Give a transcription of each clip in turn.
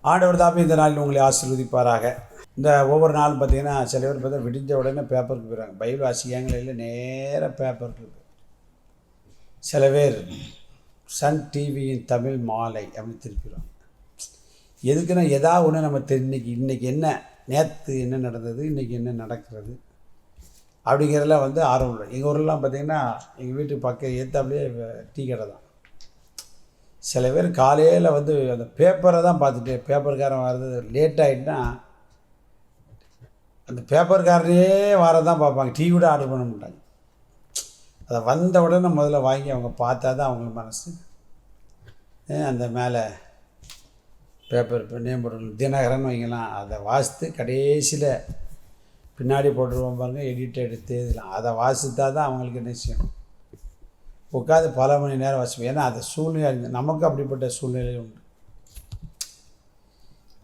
ஆண்டவர் தாமே இந்த நாளில் உங்களை ஆசீர்வதிப்பாராக. இந்த ஒவ்வொரு நாளும் பார்த்திங்கன்னா சில பேர் பார்த்தா விடிஞ்ச உடனே பேப்பருக்கு போயிடுறாங்க. பைபிள் வாசிக்காங்களே இல்லை, நேராக பேப்பருக்கு. சில பேர் சன் டிவியின் தமிழ் மாலை அப்படின்னு திருப்பிடுவாங்க. எதுக்குன்னா எதாவது ஒன்று நம்ம இன்றைக்கி என்ன, நேற்று என்ன நடந்தது, இன்றைக்கி என்ன நடக்கிறது அப்படிங்கிறதெல்லாம் ஆர்வம் இல்லை. எங்கள் ஊரெலாம் பார்த்திங்கன்னா எங்கள் வீட்டுக்கு பக்கம் ஏற்றாப்புலேயே டீ கடை தான். சில பேர் காலையில் அந்த பேப்பரை தான் பார்த்துட்டு, பேப்பர்காரன் வர்றது லேட் ஆகிட்டுனா அந்த பேப்பர்காரனையே வரதான் பார்ப்பாங்க. டீ கூட ஆர்டர் பண்ண மாட்டாங்க. அதை வந்த உடனே முதல்ல வாங்கி அவங்க பார்த்தா தான் அவங்களுக்கு மனசு அந்த மேலே பேப்பர் நேம் போட்டு தினகரன் வைங்கலாம், அதை வாசித்து கடைசியில் பின்னாடி போட்டுருவோம் பாருங்கள், எடிட்டட் தேதிலாம். அதை வாசித்தா தான் அவங்களுக்கு என்ன செய்யணும், உட்காந்து பல மணி நேரம் வாசிப்போம். ஏன்னா அது சூழ்நிலை, நமக்கு அப்படிப்பட்ட சூழ்நிலை உண்டு.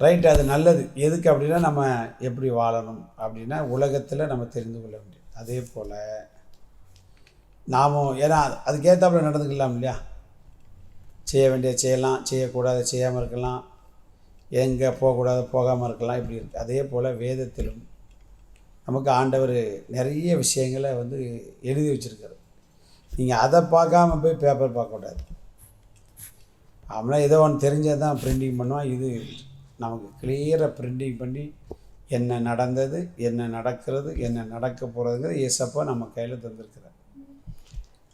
ரைட், அது நல்லது. எதுக்கு அப்படின்னா நம்ம எப்படி வாழணும் அப்படின்னா உலகத்தில் நம்ம தெரிந்து கொள்ள முடியும். அதே போல் நாமும் ஏன்னா அதுக்கேற்றாப்புல நடந்துக்கலாம் இல்லையா. செய்ய வேண்டிய செய்யலாம், செய்யக்கூடாது செய்யாமல் இருக்கலாம், எங்கே போகக்கூடாது போகாமல் இருக்கலாம், இப்படி இருக்குது. அதே போல் வேதத்திலும் நமக்கு ஆண்டவர் நிறைய விஷயங்களை எழுதி வச்சுருக்காரு. நீங்கள் அதை பார்க்காம போய் பேப்பர் பார்க்கக்கூடாது. அவனா ஏதோ ஒன்று தெரிஞ்சது தான் பிரிண்டிங் பண்ணுவான். இது நமக்கு கிளியராக பிரிண்டிங் பண்ணி என்ன நடந்தது, என்ன நடக்கிறது, என்ன நடக்க போகிறதுங்கிறது ஏசப்பா நம்ம கையில் தந்திருக்கிறார்.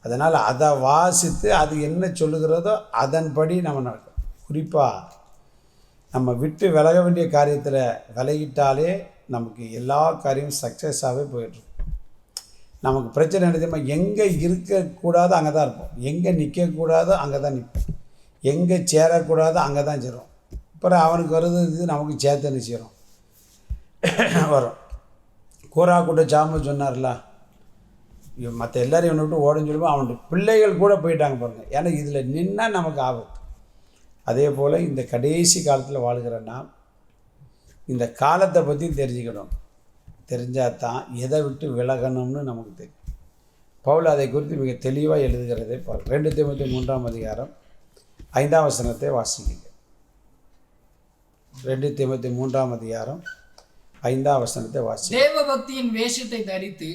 அதனால் அதை வாசித்து அது என்ன சொல்லுகிறதோ அதன்படி நம்ம நடக்கும். குறிப்பாக நம்ம விட்டு விலக வேண்டிய காரியத்தில் விலகிட்டாலே நமக்கு எல்லா காரியமும் சக்ஸஸாகவே போயிட்டுருக்கும். நமக்கு பிரச்சனை என்ன, எங்கே இருக்கக்கூடாதோ அங்கே தான் இருப்போம், எங்கே நிற்கக்கூடாதோ அங்கே தான் நிற்போம், எங்கே சேரக்கூடாதோ அங்கே தான் சேரும். அப்புறம் அவனுக்கு வருது இது நமக்கு சேர்த்து என்ன செய்கிறோம் வரும். கூறா கூட்ட சாம சொன்னார்ல, மற்ற எல்லோரும் இவனை விட்டு ஓடன்னு சொல்லுவோம், அவனுடைய பிள்ளைகள் கூட போயிட்டாங்க பாருங்கள். ஏன்னா இதில் நின்னால் நமக்கு ஆபத்து. அதே போல் இந்த கடைசி காலத்தில் வாழ்கிறன்னா இந்த காலத்தை பற்றி தெரிஞ்சுக்கணும். தெரிஞ்சால் தான் எதை விட்டு விலகணும்னு நமக்கு தெரியும். பவுல் அதை குறித்து மிக தெளிவாக எழுதுகிறதே பாருங்கள். 2 தீமோத்தேயு 3ஆம் அதிகாரம் 5ஆம் வசனத்தை வாசிக்குங்க. 2 தீமோத்தேயு 3ஆம் அதிகாரம் 5ஆம் வசனத்தை வாசி. தேவ பக்தியின் வேஷத்தை தரித்து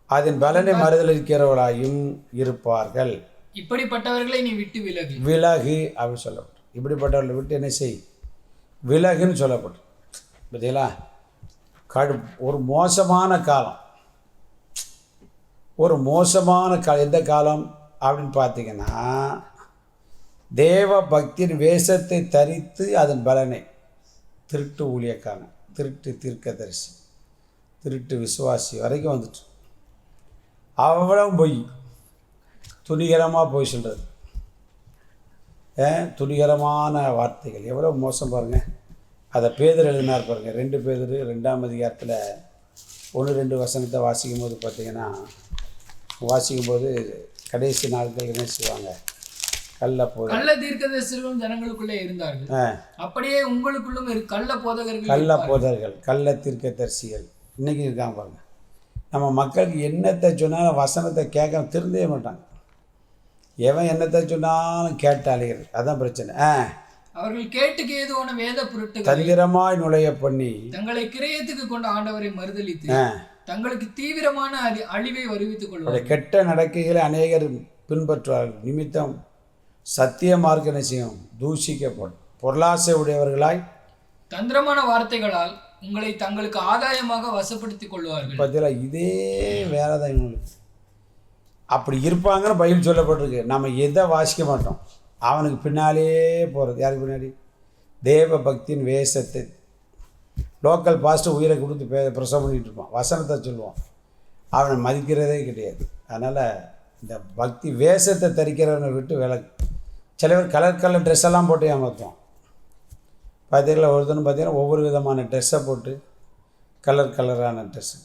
அதன் பலனை மறுதலிக்கிறவர்களாயும் இருப்பார்கள். இப்படிப்பட்டவர்களை நீ விட்டு விலகு அப்படின்னு சொல்லப்பட்டு, இப்படிப்பட்டவர்களை விட்டு என்ன செய், விலகுன்னு சொல்லப்பட்டு. பார்த்தீங்களா, ஒரு மோசமான காலம், ஒரு மோசமான காலம். எந்த காலம் அப்படின்னு பார்த்தீங்கன்னா, தேவ பக்தியின் வேஷத்தை தரித்து அதன் பலனை, திருட்டு ஊழியக்காரன், திருட்டு தீர்க்கதரிசி, திருட்டு விசுவாசி வரைக்கும் வந்துட்டு அவ்வளவு பொய், துணிகரமாக போய் சொல்கிறது, துணிகரமான வார்த்தைகள், எவ்வளோ மோசம் பாருங்கள். அதை பேதுரு எழுதினார் பாருங்கள். 2 பேதுரு 2ஆம் அதிகாரத்தில் 1-2 வசனத்தை வாசிக்கும்போது பார்த்தீங்கன்னா, வாசிக்கும்போது கடைசி நாட்கள் என்ன செய்வாங்க, கள்ள தீர்க்கதரிசிகளும் ஜனங்களுக்குள்ளே இருந்தார்கள், அப்படியே உங்களுக்குள்ளும் கள்ள போதகர்கள், கள்ள தீர்க்கதரிசிகள் இன்றைக்கி இருக்காங்க பாருங்கள். நம்ம மக்களுக்கு என்னத்தை சொன்னாலும் வசனத்தை கேட்க திருந்தவே மாட்டாங்க. எவன் என்னத்தை சொன்னாலும் கேட்டாளிகள், அதுதான் பிரச்சனை. அவர்கள் கேட்டுக்கு ஏதுவான வேத பொருட்கள் தந்திரமாய் நுழைய பண்ணி தங்களை கிரயத்துக்கு கொண்ட ஆண்டவரை மறுதலித்து தங்களுக்கு தீவிரமான அழிவை வருவித்துக் கொள்வார்கள். கெட்ட நடக்கைகளை அநேகர் பின்பற்றுவார்கள் நிமித்தம் சத்திய மார்க்க நிச்சயம் தூஷிக்கப்படும். பொருளாசை உடையவர்களாய் தந்திரமான வார்த்தைகளால் உங்களை தங்களுக்கு ஆதாயமாக வசப்படுத்திக் கொள்வார்கள். பார்த்தீங்களா, இதே வேலை தான் இவங்களுக்கு. அப்படி இருப்பாங்கன்னு பைபிள் சொல்லப்பட்டிருக்கு. நம்ம எதை வாசிக்க மாட்டோம், அவனுக்கு பின்னாலே போகிறது. யாருக்கு பின்னாடி? தேவ பக்தியின் வேஷத்தை. லோக்கல் பாஸ்ட்டு உயிரை கொடுத்து பிரசவம் பண்ணிகிட்டு இருப்பான், வசனத்தை சொல்லுவான், அவனை மதிக்கிறதே கிடையாது. அதனால் இந்த பக்தி வேஷத்தை தரிக்கிறவனை விட்டு விலகு. சில பேர் கலர் ட்ரெஸ் எல்லாம் போட்டு ஏமாற்றுவான். பார்த்தீங்களா, ஒருத்தனும் பார்த்தீங்கன்னா ஒவ்வொரு விதமான ட்ரெஸ்ஸை போட்டு கலரான ட்ரெஸ்ஸு.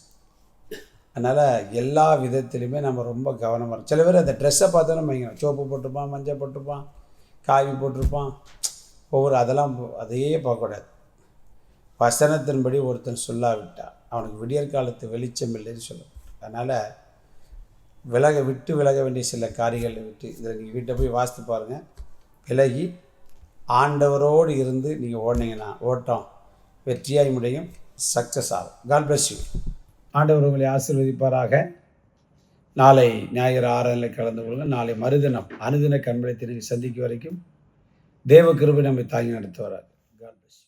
அதனால் எல்லா விதத்துலையுமே நம்ம ரொம்ப கவனமாக இருக்கும். சில பேர் அந்த ட்ரெஸ்ஸை பார்த்தோன்னா பயங்கரம், சோப்பு போட்டிருப்பான், மஞ்சள் போட்டிருப்பான், காவி போட்டிருப்பான், அதெல்லாம் அதையே பார்க்கக்கூடாது. வசனத்தின்படி ஒருத்தன் சொல்லாவிட்டால் அவனுக்கு விடியற்காலத்து வெளிச்சம் இல்லைன்னு சொல்லும். அதனால் விலக வேண்டிய சில காரியங்களை விட்டு, இதில் நீங்கள் வீட்டை போய் வாசித்து பாருங்கள். விலகி ஆண்டவரோடு இருந்து நீங்கள் ஓடினீங்கன்னா ஓட்டம் வெற்றியாய் முடியும், சக்ஸஸ் ஆகும். God bless you. ஆண்டவர் உங்களை ஆசீர்வதிப்பாராக. நாளை ஞாயிறு ஆராதனையில் கலந்து கொள்ளுங்கள். நாளை மறுதினம் அனுதின கண்படைத்து நீங்கள் சந்திக்கும் வரைக்கும் தேவ கிருபை நம்மை தாங்கி நடத்துவாராக. God bless you.